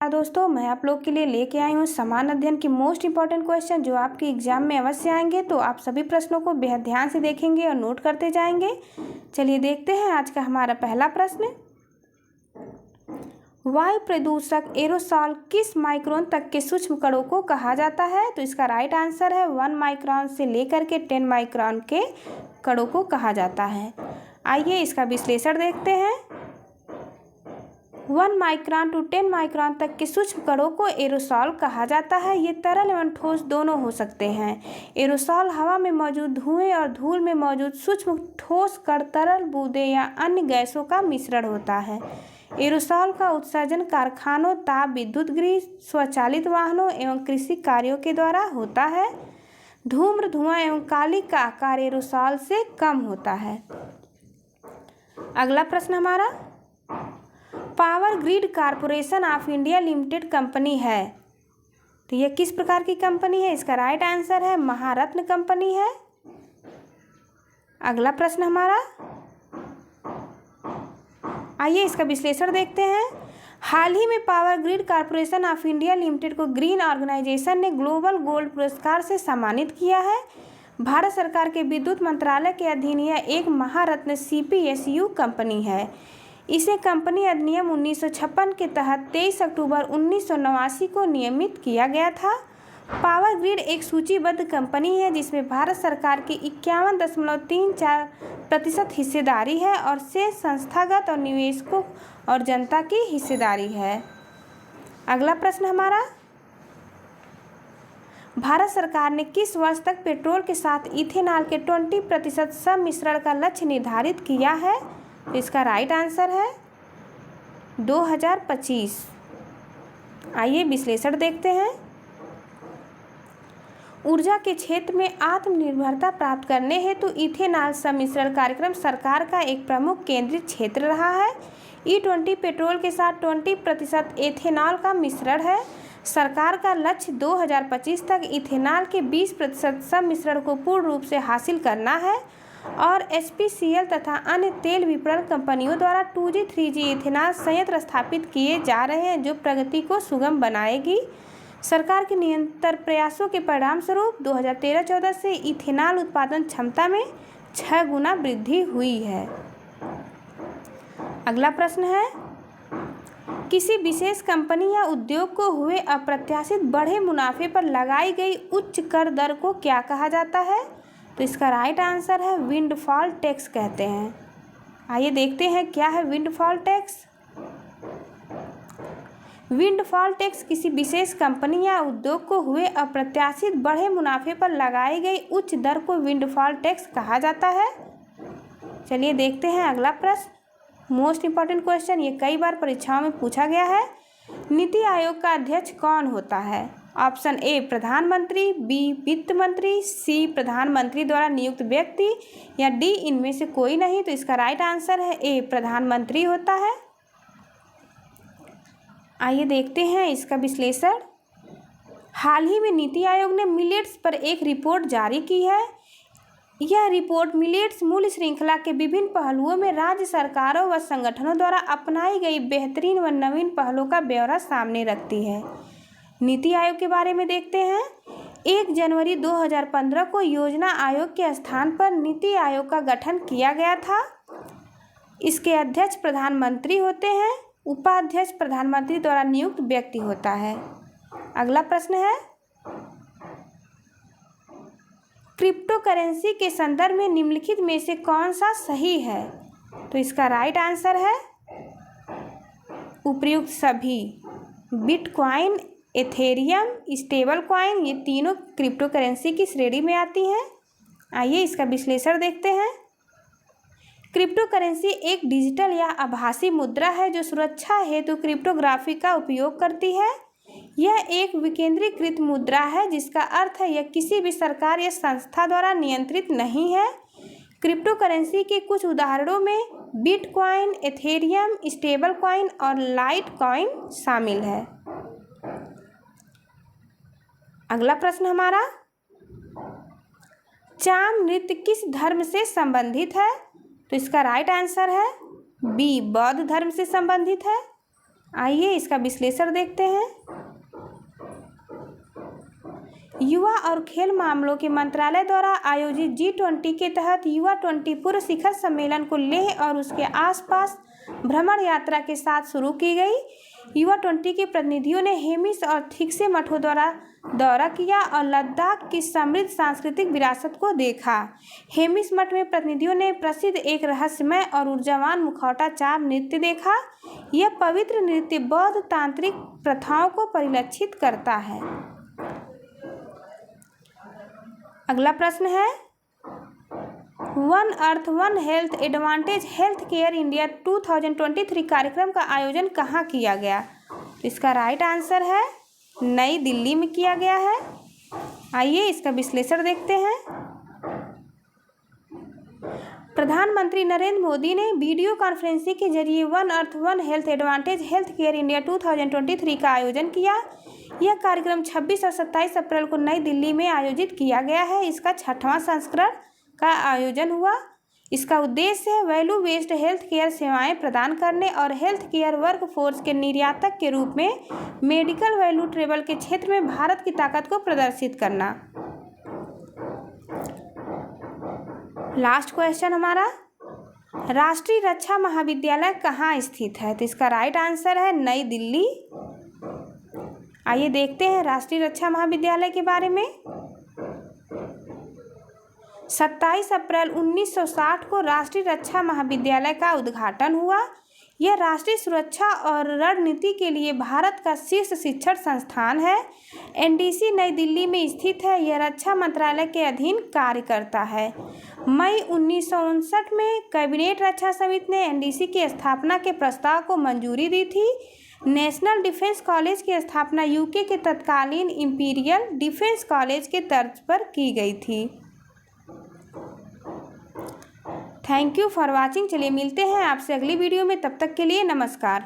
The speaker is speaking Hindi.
दोस्तों, मैं आप लोग के लिए लेके आई हूँ समान अध्ययन की मोस्ट इंपॉर्टेंट क्वेश्चन जो आपके एग्जाम में अवश्य आएंगे। तो आप सभी प्रश्नों को बेहद ध्यान से देखेंगे और नोट करते जाएंगे। चलिए देखते हैं आज का हमारा पहला प्रश्न। वायु प्रदूषक एरोसॉल किस माइक्रोन तक के सूक्ष्म कणों को कहा जाता है? तो इसका राइट आंसर है 1 माइक्रोन से लेकर के 10 माइक्रोन के कणों को कहा जाता है। आइए इसका विश्लेषण देखते हैं। 1 माइक्रोन टू 10 माइक्रोन तक के सूक्ष्म कणों को एरोसॉल कहा जाता है। ये तरल एवं ठोस दोनों हो सकते हैं। एरोसॉल हवा में मौजूद धुएं और धूल में मौजूद सूक्ष्म ठोस कण, तरल बूंदें या अन्य गैसों का मिश्रण होता है। एरोसॉल का उत्सर्जन कारखानों, ताप विद्युत गृह, स्वचालित वाहनों एवं कृषि कार्यों के द्वारा होता है। धूम्र, धुआं एवं काली का आकार एरोसॉल से कम होता है। अगला प्रश्न हमारा, power grid corporation of India limited company है, तो यह किस प्रकार की कंपनी है? इसका राइट आंसर है महारत्न कंपनी है। अगला प्रश्न हमारा, आइए इसका विश्लेषण देखते हैं। हाल ही में power grid corporation of India limited को ग्रीन ऑर्गेनाइजेशन ने ग्लोबल गोल्ड पुरस्कार से सम्मानित किया है। भारत सरकार के विद्युत मंत्रालय के अधीन यह एक महारत्न CPSU कंपनी है। इसे कंपनी अधिनियम 1956 के तहत 23 अक्टूबर 1989 को नियमित किया गया था। पावर ग्रिड एक सूचीबद्ध कंपनी है जिसमें भारत सरकार की 51.34% हिस्सेदारी है और शेष संस्थागत और निवेशकों और जनता की हिस्सेदारी है। अगला प्रश्न हमारा, भारत सरकार ने किस वर्ष तक पेट्रोल के साथ इथेनॉल के 20% सम्मिश्रण का लक्ष्य निर्धारित किया है? तो इसका राइट आंसर है 2025। आइए विश्लेषण देखते हैं। ऊर्जा के क्षेत्र में आत्मनिर्भरता प्राप्त करने हेतु इथेनॉल सम्मिश्रण कार्यक्रम सरकार का एक प्रमुख केंद्रित क्षेत्र रहा है। E20 पेट्रोल के साथ 20% एथेनॉल का मिश्रण है। सरकार का लक्ष्य 2025 तक इथेनॉल के 20% सम्मिश्रण को पूर्ण रूप से हासिल करना है और HPCL तथा अन्य तेल विपणन कंपनियों द्वारा 2G 3G इथेनॉल संयंत्र स्थापित किए जा रहे हैं जो प्रगति को सुगम बनाएगी। सरकार के निरंतर प्रयासों के परिणाम स्वरूप 2013-14 से इथेनॉल उत्पादन क्षमता में 6 गुना वृद्धि हुई है। अगला प्रश्न है, किसी विशेष कंपनी या उद्योग को हुए अप्रत्याशित बढ़े मुनाफे पर लगाई गई उच्च कर दर को क्या कहा जाता है? तो इसका राइट आंसर है विंडफॉल टैक्स कहते हैं। आइए देखते हैं क्या है विंडफॉल टैक्स। विंडफॉल टैक्स किसी विशेष कंपनी या उद्योग को हुए अप्रत्याशित बढ़े मुनाफे पर लगाई गई उच्च दर को विंडफॉल टैक्स कहा जाता है। चलिए देखते हैं अगला प्रश्न, मोस्ट इंपॉर्टेंट क्वेश्चन, ये कई बार परीक्षाओं में पूछा गया है। नीति आयोग का अध्यक्ष कौन होता है? ऑप्शन ए प्रधानमंत्री, बी वित्त मंत्री, सी प्रधानमंत्री द्वारा नियुक्त व्यक्ति या डी इनमें से कोई नहीं। तो इसका राइट आंसर है ए प्रधानमंत्री होता है। आइए देखते हैं इसका विश्लेषण। हाल ही में नीति आयोग ने मिलेट्स पर एक रिपोर्ट जारी की है। यह रिपोर्ट मिलेट्स मूल्य श्रृंखला के विभिन्न पहलुओं में राज्य सरकारों व संगठनों द्वारा अपनाई गई बेहतरीन व नवीन पहलों का ब्यौरा सामने रखती है। नीति आयोग के बारे में देखते हैं। 1 जनवरी 2015 को योजना आयोग के स्थान पर नीति आयोग का गठन किया गया था। इसके अध्यक्ष प्रधानमंत्री होते हैं। उपाध्यक्ष प्रधानमंत्री द्वारा नियुक्त व्यक्ति होता है। अगला प्रश्न है, क्रिप्टो करेंसी के संदर्भ में निम्नलिखित में से कौन सा सही है? तो इसका राइट आंसर है उपर्युक्त सभी। बिटकॉइन, एथेरियम, स्टेबल कॉइन, ये तीनों क्रिप्टो करेंसी की श्रेणी में आती हैं। आइए इसका विश्लेषण देखते हैं। क्रिप्टो करेंसी एक डिजिटल या आभासी मुद्रा है जो सुरक्षा हेतु क्रिप्टोग्राफी का उपयोग करती है। यह एक विकेंद्रीकृत मुद्रा है जिसका अर्थ है यह किसी भी सरकार या संस्था द्वारा नियंत्रित नहीं है। क्रिप्टो करेंसी के कुछ उदाहरणों में बिटकॉइन, एथेरियम, स्टेबल कॉइन और लाइट कॉइन शामिल है। अगला प्रश्न हमारा, चाम नृत्य किस धर्म से संबंधित है? तो इसका राइट आंसर है बी बौद्ध धर्म से संबंधित है। आइए इसका विश्लेषण देखते हैं। युवा और खेल मामलों के मंत्रालय द्वारा आयोजित G20 के तहत युवा 20 पूर्व शिखर सम्मेलन को लेह और उसके आसपास भ्रमण यात्रा के साथ शुरू की गई। युवा 20 के प्रतिनिधियों ने हेमिस और थिक्से मठों द्वारा दौरा किया और लद्दाख की समृद्ध सांस्कृतिक विरासत को देखा। हेमिस मठ में प्रतिनिधियों ने प्रसिद्ध एक रहस्यमय और ऊर्जावान मुखौटा चाप नृत्य देखा। यह पवित्र नृत्य बौद्ध तांत्रिक प्रथाओं को परिलक्षित करता है। अगला प्रश्न है, one earth one health advantage health care India 2023 कार्यक्रम का आयोजन कहाँ किया गया? तो इसका राइट आंसर है नई दिल्ली में किया गया है। आइए इसका विश्लेषण देखते हैं। प्रधानमंत्री नरेंद्र मोदी ने वीडियो कॉन्फ्रेंसिंग के जरिए one earth one health advantage health care India 2023 का आयोजन किया। यह कार्यक्रम 26 और 27 अप्रैल को नई दिल्ली में आयोजित किया गया है। इसका 6वां संस्करण का आयोजन हुआ। इसका उद्देश्य है वैल्यू बेस्ड हेल्थ केयर सेवाएं प्रदान करने और हेल्थ केयर वर्क फोर्स के निर्यातक के रूप में मेडिकल वैल्यू ट्रेवल के क्षेत्र में भारत की ताकत को प्रदर्शित करना। लास्ट क्वेश्चन हमारा, राष्ट्रीय रक्षा महाविद्यालय कहाँ स्थित है? तो इसका राइट आंसर है नई दिल्ली। आइए देखते हैं राष्ट्रीय रक्षा महाविद्यालय के बारे में। 27 अप्रैल 1960 को राष्ट्रीय रक्षा महाविद्यालय का उद्घाटन हुआ। यह राष्ट्रीय सुरक्षा और रणनीति के लिए भारत का शीर्ष शिक्षण संस्थान है। एनडीसी नई दिल्ली में स्थित है। यह रक्षा मंत्रालय के अधीन कार्य करता है। मई 1959 में कैबिनेट रक्षा समिति ने एनडीसी की स्थापना के प्रस्ताव को मंजूरी दी थी। नेशनल डिफेंस कॉलेज की स्थापना यूके के तत्कालीन इंपीरियल डिफेंस कॉलेज के तर्ज पर की गई थी। Thank you for watching. चलिए मिलते हैं आपसे अगली वीडियो में, तब तक के लिए नमस्कार।